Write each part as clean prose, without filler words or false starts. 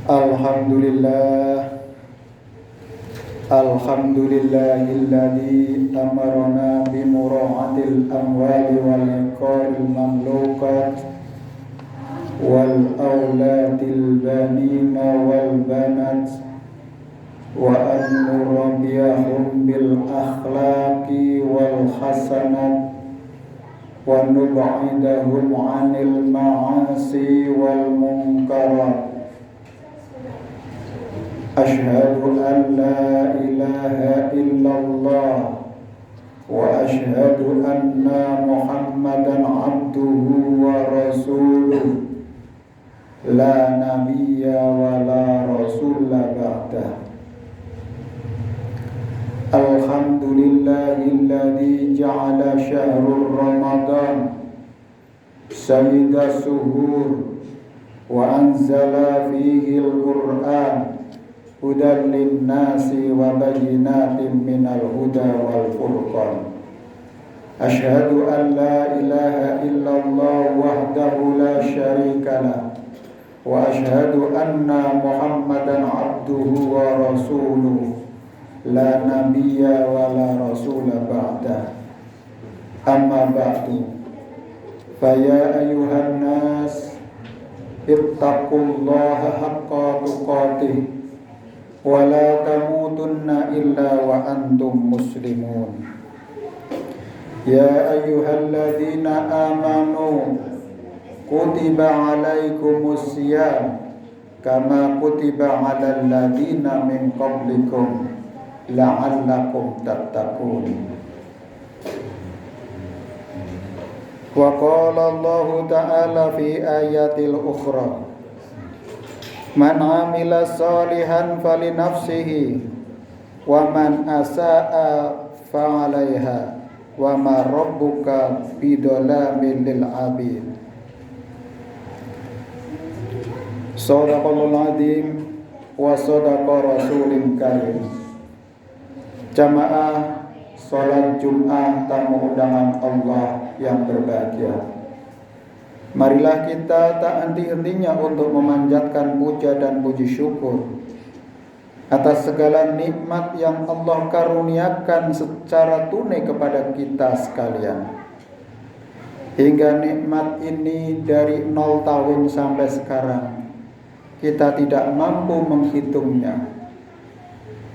Alhamdulillah, alhamdulillahilladzi amarna bimura'atil amwali wal iqaril mamlukat wal auladil banina wal banat wa an nurabbiyahum bil akhlaqi wal hasanat wa nub'idahum 'anil ma'asi wal munkarat. Asyhadu an la ilaha illallah wa asyhadu anna Muhammadan abduhu wa rasuluh la nabiyya wa la rasulla ba'dah. Alhamdulillahilladzi ja'ala syahrul Ramadan sayyidas suhur wa anzala fihi al-Qur'an hudan linnasi wa bayyinatin minal huda wal furqan. Asyhadu an la ilaha illallah wahdahu la syarika lah wa asyhadu anna Muhammadan abduhu wa rasuluh la nabiyya wa la rasula ba'dah. Amma ba'du, faya ayuhan nas ittaqullaha haqqa tuqatih wa la tamutunna illa wa antum muslimun. Ya ayyuhalladzina amanu kutiba alaikumus siyam kama kutiba alal ladzina min qablikum la'allakum tattaqun. Wa qala Allah ta'ala fi ayatil ukhra man amila salihan falinafsihi wa man asaa fa'alaiha wa ma rabbuka bidhalamin lil abid. Shadaqallahul azim wa shadaqa rasulil karim. Jamaah salat Jumat tamu undangan Allah yang berbahagia, marilah kita tak henti-hentinya untuk memanjatkan puja dan puji syukur atas segala nikmat yang Allah karuniakan secara tunai kepada kita sekalian. Hingga nikmat ini dari 0 tahun sampai sekarang kita tidak mampu menghitungnya.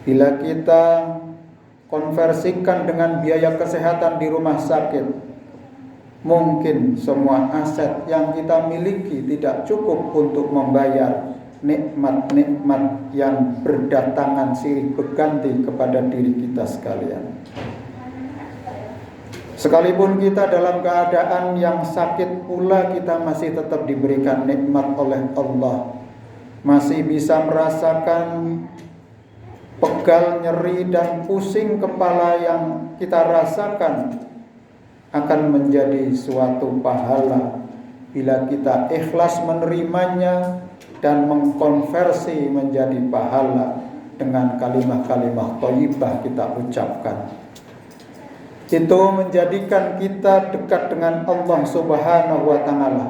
Bila kita konversikan dengan biaya kesehatan di rumah sakit, mungkin semua aset yang kita miliki tidak cukup untuk membayar nikmat-nikmat yang berdatangan silih berganti kepada diri kita sekalian. Sekalipun kita dalam keadaan yang sakit pula, kita masih tetap diberikan nikmat oleh Allah. Masih bisa merasakan pegal, nyeri, dan pusing kepala yang kita rasakan akan menjadi suatu pahala bila kita ikhlas menerimanya dan mengkonversi menjadi pahala dengan kalimah-kalimah thayyibah kita ucapkan. Itu menjadikan kita dekat dengan Allah Subhanahu wa ta'ala,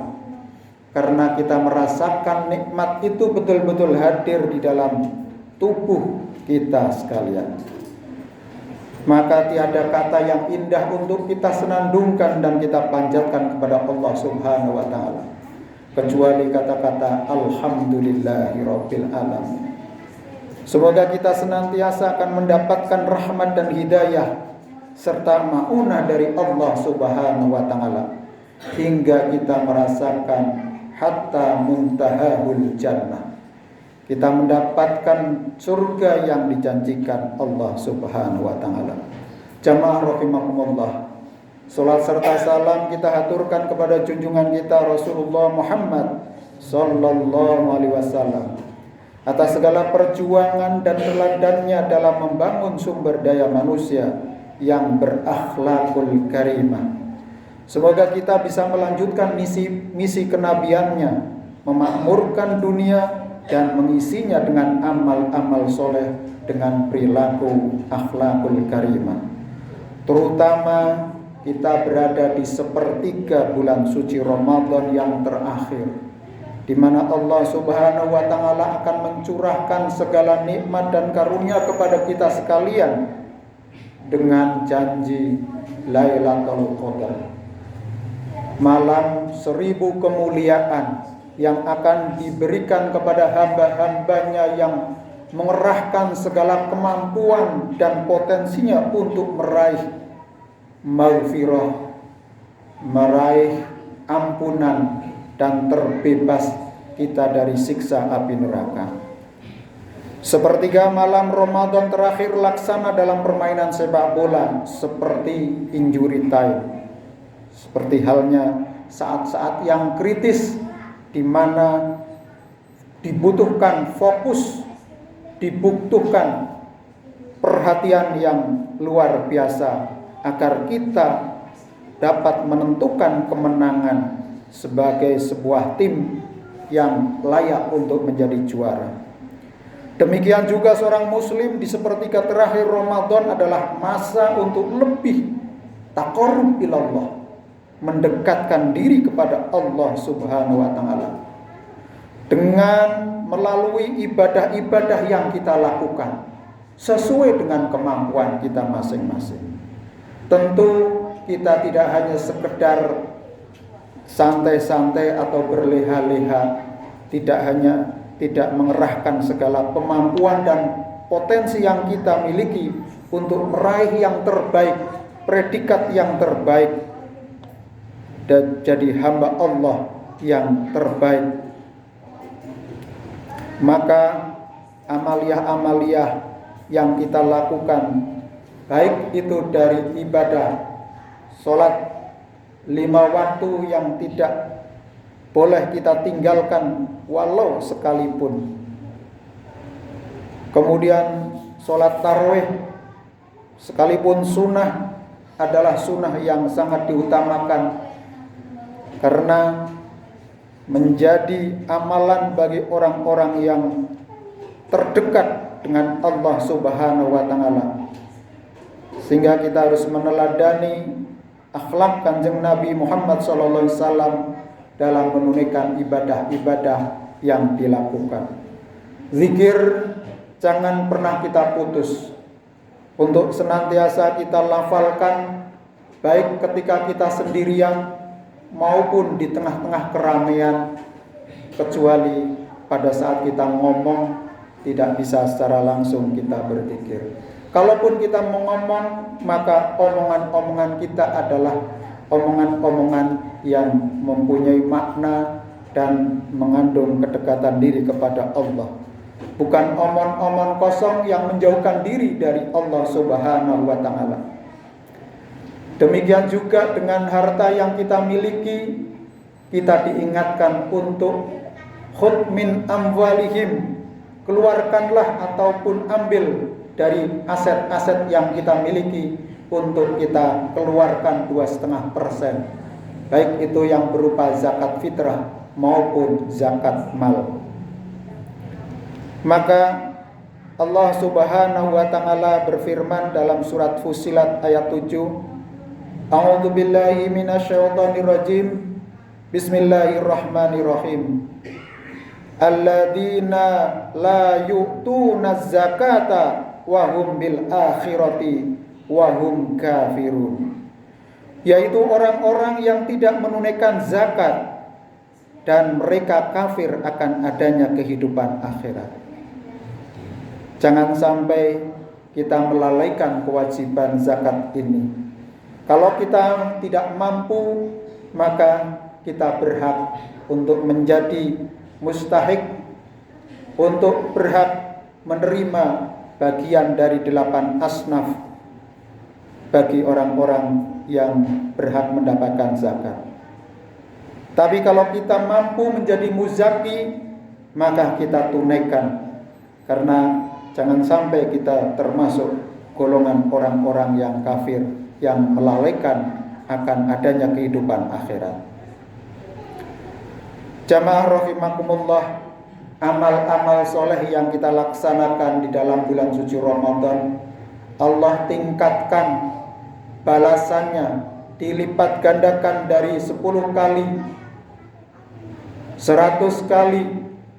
karena kita merasakan nikmat itu betul-betul hadir di dalam tubuh kita sekalian. Maka tiada kata yang indah untuk kita senandungkan dan kita panjatkan kepada Allah Subhanahu wa ta'ala kecuali kata-kata alhamdulillahirabbil alamin. Semoga kita senantiasa akan mendapatkan rahmat dan hidayah serta maunah dari Allah Subhanahu wa ta'ala hingga kita merasakan hatta muntahahul jannah. Kita mendapatkan surga yang dijanjikan Allah Subhanahu wa ta'ala. Jamaah rahimakumullah, salat serta salam kita haturkan kepada junjungan kita Rasulullah Muhammad sallallahu alaihi wasallam atas segala perjuangan dan teladannya dalam membangun sumber daya manusia yang berakhlakul karimah. Semoga kita bisa melanjutkan misi kenabiannya, memakmurkan dunia dan mengisinya dengan amal-amal soleh dengan perilaku akhlakul karimah. Terutama kita berada di sepertiga bulan suci Ramadan yang terakhir, di mana Allah Subhanahu wa taala akan mencurahkan segala nikmat dan karunia kepada kita sekalian dengan janji Lailatul Qadar, malam 1000 kemuliaan yang akan diberikan kepada hamba-hambanya yang mengerahkan segala kemampuan dan potensinya untuk meraih maghfirah, meraih ampunan dan terbebas kita dari siksa api neraka. Sepertiga malam Ramadan terakhir laksana dalam permainan sepak bola seperti injury time, seperti halnya saat-saat yang kritis di mana dibutuhkan fokus, dibutuhkan perhatian yang luar biasa agar kita dapat menentukan kemenangan sebagai sebuah tim yang layak untuk menjadi juara. Demikian juga seorang muslim di sepertiga terakhir Ramadan adalah masa untuk lebih taqarrub ilallah, mendekatkan diri kepada Allah Subhanahu wa taala dengan melalui ibadah-ibadah yang kita lakukan sesuai dengan kemampuan kita masing-masing. Tentu kita tidak hanya sekedar santai-santai atau berleha-leha, tidak mengerahkan segala kemampuan dan potensi yang kita miliki untuk meraih yang terbaik, predikat yang terbaik, dan jadi hamba Allah yang terbaik. Maka amaliyah-amaliyah yang kita lakukan, baik itu dari ibadah sholat 5 waktu yang tidak boleh kita tinggalkan walau sekalipun. Kemudian sholat tarawih sekalipun sunnah adalah sunnah yang sangat diutamakan, karena menjadi amalan bagi orang-orang yang terdekat dengan Allah Subhanahu wa taala. Sehingga kita harus meneladani akhlak Kanjeng Nabi Muhammad SAW dalam menunaikan ibadah-ibadah yang dilakukan. Zikir jangan pernah kita putus untuk senantiasa kita lafalkan, baik ketika kita sendirian maupun di tengah-tengah keramaian, kecuali pada saat kita ngomong tidak bisa secara langsung kita berzikir. Kalaupun kita mau ngomong, maka omongan-omongan kita adalah omongan-omongan yang mempunyai makna dan mengandung kedekatan diri kepada Allah, bukan omong-omong kosong yang menjauhkan diri dari Allah Subhanahu wa taala. Demikian juga dengan harta yang kita miliki, kita diingatkan untuk khudh min amwalihim, keluarkanlah ataupun ambil dari aset-aset yang kita miliki untuk kita keluarkan 2,5%, baik itu yang berupa zakat fitrah maupun zakat mal. Maka Allah Subhanahu wa taala berfirman dalam surat Fussilat ayat 7, A'udzu billahi minasyaitonir rajim. Bismillahirrahmanirrahim. Alladzina la yu'tuna zakata wa hum bil akhirati wa hum kafirun. Yaitu orang-orang yang tidak menunaikan zakat dan mereka kafir akan adanya kehidupan akhirat. Jangan sampai kita melalaikan kewajiban zakat ini. Kalau kita tidak mampu, maka kita berhak untuk menjadi mustahik, untuk berhak menerima bagian dari 8 asnaf bagi orang-orang yang berhak mendapatkan zakat. Tapi kalau kita mampu menjadi muzaki, maka kita tunaikan, karena jangan sampai kita termasuk golongan orang-orang yang kafir yang melalaikan akan adanya kehidupan akhirat. Jamaah rahimakumullah, amal-amal soleh yang kita laksanakan di dalam bulan suci Ramadan, Allah tingkatkan balasannya, dilipat gandakan dari 10 kali 100 kali,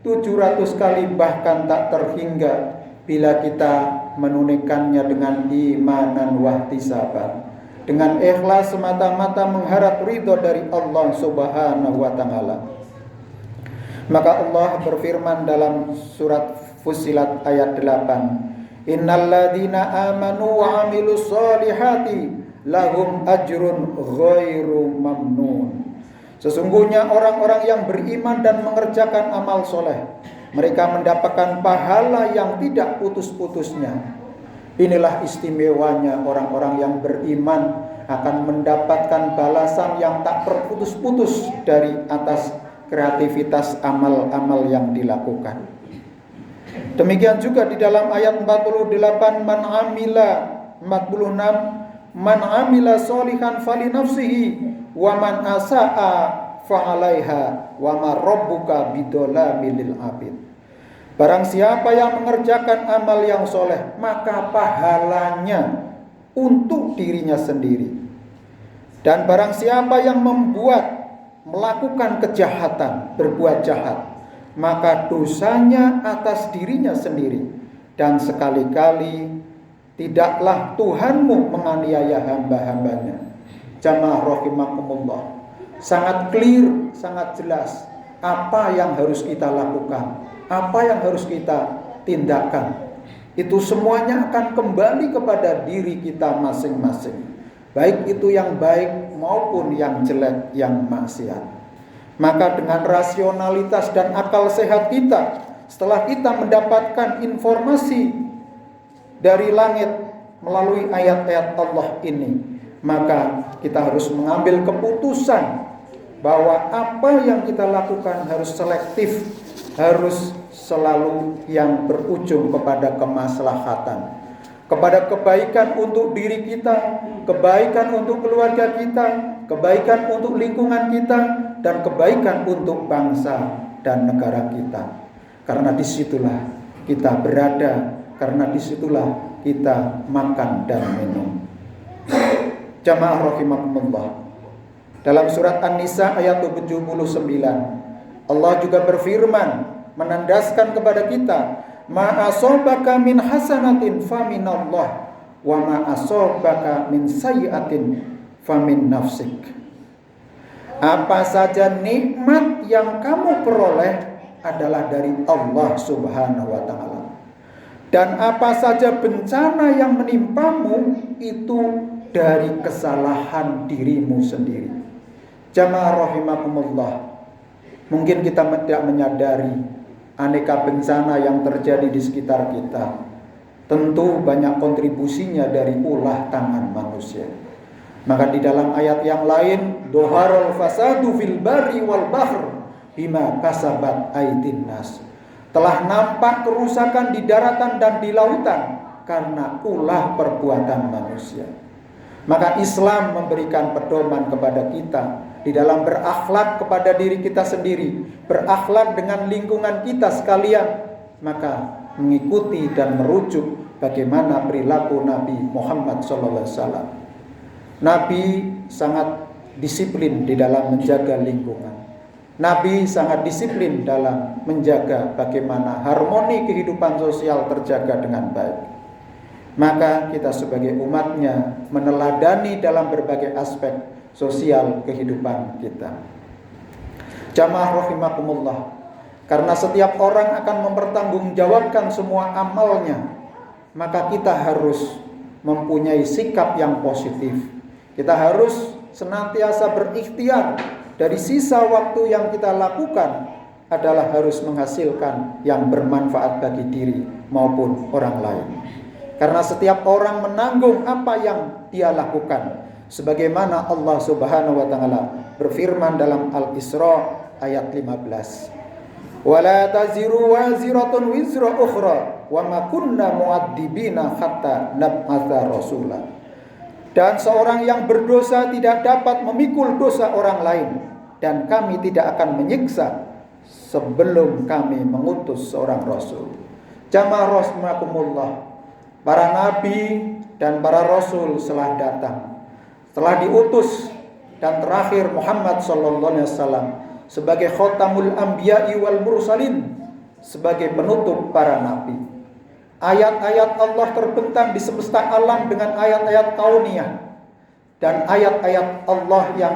700 kali, bahkan tak terhingga bila kita menunaikannya dengan imanan wahtisaban, dengan ikhlas semata-mata mengharap ridho dari Allah Subhanahu wa taala. Maka Allah berfirman dalam surat Fussilat ayat 8, innalladzina amanu wa amilus solihati lahum ajrun ghairu mamnun. Sesungguhnya orang-orang yang beriman dan mengerjakan amal soleh, mereka mendapatkan pahala yang tidak putus-putusnya. Inilah istimewanya orang-orang yang beriman, akan mendapatkan balasan yang tak berputus-putus dari atas kreativitas amal-amal yang dilakukan. Demikian juga di dalam ayat 48, man amila solihan fali nafsihi wa man asaa fa'alaiha wa ma rabbuka bidzalamil lil abid. Barang siapa yang mengerjakan amal yang soleh, maka pahalanya untuk dirinya sendiri. Dan barang siapa yang melakukan kejahatan, berbuat jahat, maka dosanya atas dirinya sendiri. Dan sekali-kali tidaklah Tuhanmu menganiaya hamba-hambanya. Jamaah rahimakumullah, sangat clear, sangat jelas apa yang harus kita lakukan, apa yang harus kita tindakan. Itu semuanya akan kembali kepada diri kita masing-masing, baik itu yang baik maupun yang jelek, yang maksiat. Maka dengan rasionalitas dan akal sehat kita, setelah kita mendapatkan informasi dari langit melalui ayat-ayat Allah ini, maka kita harus mengambil keputusan bahwa apa yang kita lakukan harus selektif, harus selalu yang berujung kepada kemaslahatan, kepada kebaikan untuk diri kita, kebaikan untuk keluarga kita, kebaikan untuk lingkungan kita, dan kebaikan untuk bangsa dan negara kita. Karena disitulah kita berada, karena disitulah kita makan dan minum. Jamaah rahimakumullah, dalam surat An-Nisa ayat 79, Allah juga berfirman menandaskan kepada kita, ma asobaka min hasanatin faminallah wa ma asobaka min sayyiatin famin nafsik. Apa saja nikmat yang kamu peroleh adalah dari Allah Subhanahu wa taala. Dan apa saja bencana yang menimpamu itu dari kesalahan dirimu sendiri. Jamaah rahimakumullah, mungkin kita tidak menyadari aneka bencana yang terjadi di sekitar kita. Tentu banyak kontribusinya dari ulah tangan manusia. Maka di dalam ayat yang lain, doharul fasadu fil barri wal bahr bima kasabat aydin nas. Telah nampak kerusakan di daratan dan di lautan karena ulah perbuatan manusia. Maka Islam memberikan pedoman kepada kita di dalam berakhlak kepada diri kita sendiri, berakhlak dengan lingkungan kita sekalian, maka mengikuti dan merujuk bagaimana perilaku Nabi Muhammad SAW. Nabi sangat disiplin di dalam menjaga lingkungan. Nabi sangat disiplin dalam menjaga bagaimana harmoni kehidupan sosial terjaga dengan baik. Maka kita sebagai umatnya meneladani dalam berbagai aspek sosial kehidupan kita. Jamaah rahimakumullah, karena setiap orang akan mempertanggungjawabkan semua amalnya, maka kita harus mempunyai sikap yang positif. Kita harus senantiasa berikhtiar dari sisa waktu yang kita lakukan adalah harus menghasilkan yang bermanfaat bagi diri maupun orang lain. Karena setiap orang menanggung apa yang dia lakukan. Sebagaimana Allah Subhanahu wa taala berfirman dalam Al-Isra ayat 15. Wala taziru waziratun wizra ukhra wa ma kunna mu'adzibina hatta nab'atsa rasula. Dan seorang yang berdosa tidak dapat memikul dosa orang lain, dan kami tidak akan menyiksa sebelum kami mengutus seorang rasul. Jamaah rahimakumullah, para nabi dan para rasul telah datang, telah diutus, dan terakhir Muhammad sallallahu alaihi wasallam sebagai khotamul anbiya'i wal mursalin, sebagai penutup para nabi. Ayat-ayat Allah terbentang di semesta alam dengan ayat-ayat kauniyah dan ayat-ayat Allah yang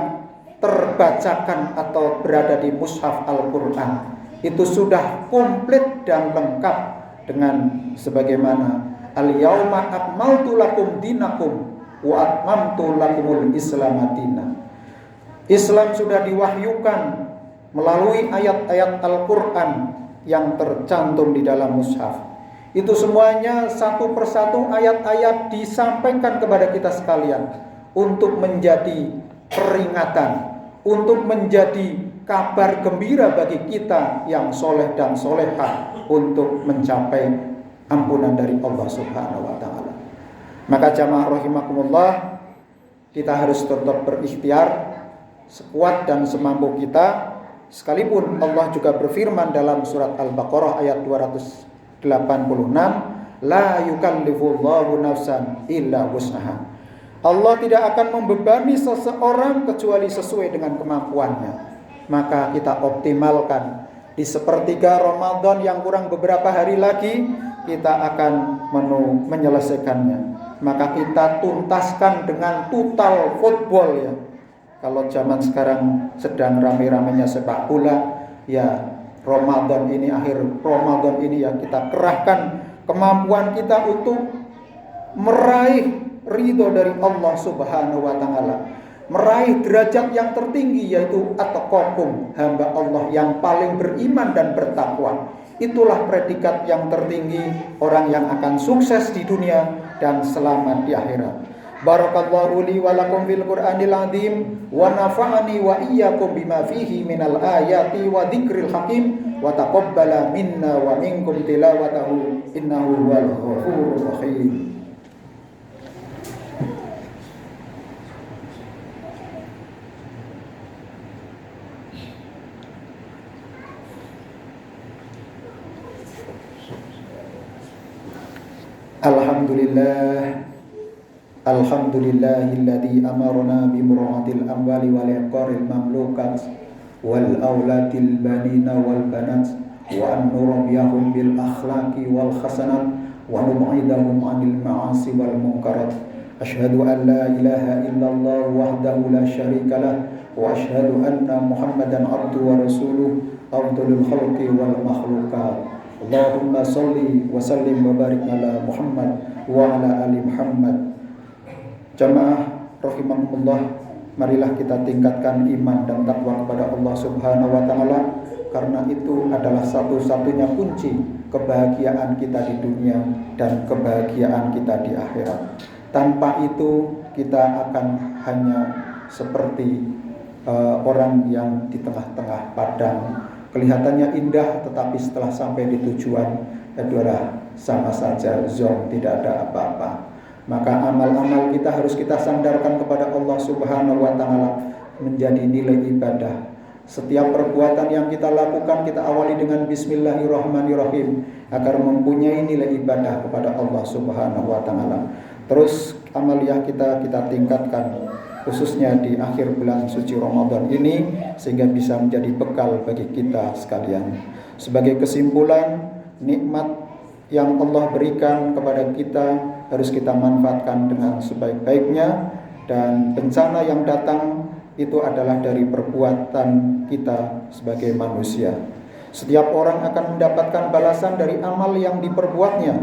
terbacakan atau berada di mushaf Al-Quran. Itu sudah komplit dan lengkap dengan sebagaimana al-yauma akmaltu lakum dinakum wa atmamtu lakumul islam madina. Islam sudah diwahyukan melalui ayat-ayat Al-Quran yang tercantum di dalam mushaf. Itu semuanya satu persatu ayat-ayat disampaikan kepada kita sekalian untuk menjadi peringatan, untuk menjadi kabar gembira bagi kita yang soleh dan solehah untuk mencapai ampunan dari Allah Subhanahu wa ta'ala. Maka jamaah rahimakumullah, kita harus tetap berikhtiar sekuat dan semampu kita. Sekalipun Allah juga berfirman dalam surat Al-Baqarah ayat 286, la yukallifullahu nafsan illa wus'aha. Allah tidak akan membebani seseorang kecuali sesuai dengan kemampuannya. Maka kita optimalkan di sepertiga Ramadan yang kurang beberapa hari lagi, kita akan menyelesaikannya. Maka kita tuntaskan dengan total football ya. Kalau zaman sekarang sedang rame-ramenya sepak bola, ya Ramadan ini, akhir Ramadan ini ya kita kerahkan kemampuan kita untuk meraih ridho dari Allah Subhanahu wa ta'ala, meraih derajat yang tertinggi, yaitu at-taqakum, hamba Allah yang paling beriman dan bertakwa. Itulah predikat yang tertinggi orang yang akan sukses di dunia dan selamat di akhirat. Barakallahu li wa lakum fil Qur'anil azim wa nafa'ani wa iyyakum bima fihi minal ayati wa dzikril hakim wa taqabbala minna wa minkum tilawatahu innahu huwal ghafurur rahim. Alhamdulillahilladzi amarna bi muraatil amwali wal iqaril mamlukat wal auladil banina wal banat wa an nurabbiyahum bil akhlaqi wal hasanat wa nub'idahum 'anil ma'asi wal munkarat. Asyhadu an la ilaha illallah wahdahu la syarika lah wa asyhadu anna Muhammadan abduhu wa rasuluh afdhalul khalqi wal makhluqat. Allahumma shalli wa sallim wa barik ala Muhammad wa ala ali Muhammad. Jamaah rahimakumullah, marilah kita tingkatkan iman dan takwa kepada Allah Subhanahu wa ta'ala, karena itu adalah satu-satunya kunci kebahagiaan kita di dunia dan kebahagiaan kita di akhirat. Tanpa itu kita akan hanya seperti orang yang di tengah-tengah padang, kelihatannya indah tetapi setelah sampai di tujuan adalah sama saja zonk, tidak ada apa-apa. Maka amal-amal kita harus kita sandarkan kepada Allah Subhanahu wa ta'ala menjadi nilai ibadah. Setiap perbuatan yang kita lakukan kita awali dengan bismillahirrahmanirrahim agar mempunyai nilai ibadah kepada Allah Subhanahu wa ta'ala. Terus amaliyah kita tingkatkan khususnya di akhir bulan suci Ramadan ini sehingga bisa menjadi bekal bagi kita sekalian. Sebagai kesimpulan, nikmat yang Allah berikan kepada kita harus kita manfaatkan dengan sebaik-baiknya, dan bencana yang datang itu adalah dari perbuatan kita sebagai manusia. Setiap orang akan mendapatkan balasan dari amal yang diperbuatnya.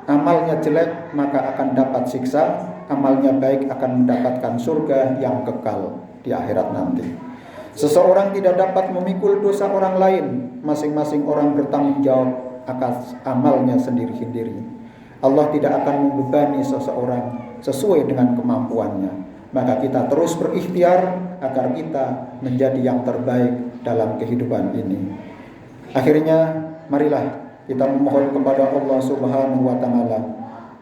Amalnya jelek maka akan dapat siksa, amalnya baik akan mendapatkan surga yang kekal di akhirat nanti. Seseorang tidak dapat memikul dosa orang lain, masing-masing orang bertanggung jawab atas amalnya sendiri-sendiri. Allah tidak akan membebani seseorang sesuai dengan kemampuannya. Maka kita terus berikhtiar agar kita menjadi yang terbaik dalam kehidupan ini. Akhirnya marilah kita memohon kepada Allah Subhanahu wa ta'ala.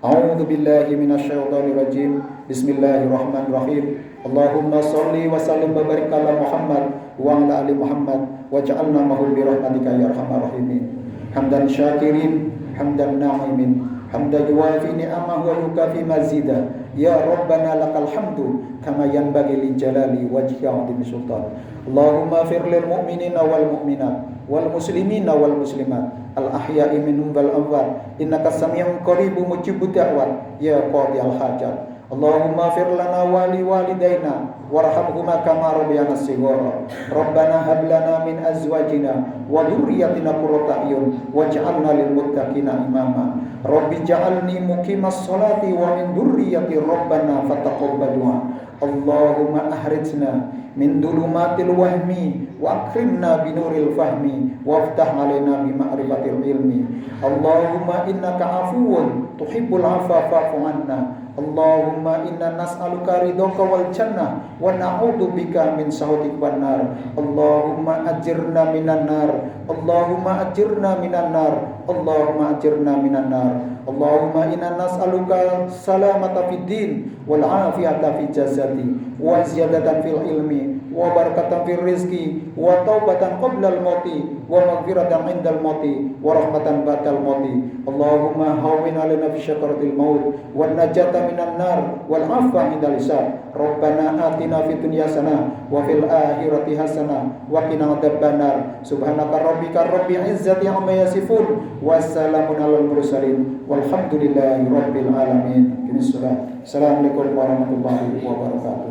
A'udzu billahi minasyaitonir rajim. Bismillahirrahmanirrahim. Allahumma shalli wa sallim wa barik ala Muhammad wa ala ali Muhammad waj'alna mahum bi rahmatika ya arhamar rahimin. Hamdan syakirin, hamdan na'imin, hamdan yuwafi ni'amahu wa yukafi mazida. ya Rabbana lakal hamdu kama yanbaghi li jalali wajhika 'azimi sultan. Allahumma fir lil mu'minina wal mu'minat wal muslimina wal muslimat al ahya'i minhum wal amwat innaka sami'un qaribun mujibud da'wat ya qadiyal hajat. Allahumma fir lana wa li walidayna warhamhuma kama rabbayana shighara. Rabbana hab lana min azwajina wa dhurriyyatina qurrata a'yun waj'alna lil muttaqina imama. Rabbi ja'alni muqimas sholati wa min dhurriyyati rabbana fataqabbal du'a. Allahumma ahrijna min dhulumatil wahmi wa akrimna binuril fahmi waftah alaina bi ma'rifatil ilmi. Allahumma innaka afuwun tuhibbul afwa fa'fu anna. Allahumma inna nas'aluka ridhaka wal jannah wa na'udzu bika min sakhatik wan nar. Allahumma ajirna minan nar. Allahumma ajirna minan nar. Allahumma ajirna minan nar. Allahumma inna nas'aluka salamata fid din wal afiyata fi jasadi wa ziyadatan fil ilmi wa barakatan fil rizqi wa taubatan qabla al mauti wa maghfiratan 'indal mauti wa rahmatan ba'dal mauti. Allahumma hawwin 'alaina fi syakaratil maut wan najata minan nar wal 'afwa 'indal hisab. Rabbana atina fid dunya hasanah wa fil akhirati hasanah wa qina adzabannar. Subhanaka rabbika rabbil izzati 'amma yasifun wa salamun 'alal mursalin walhamdulillahi rabbil alamin. Assalamualaikum warahmatullahi wabarakatuh.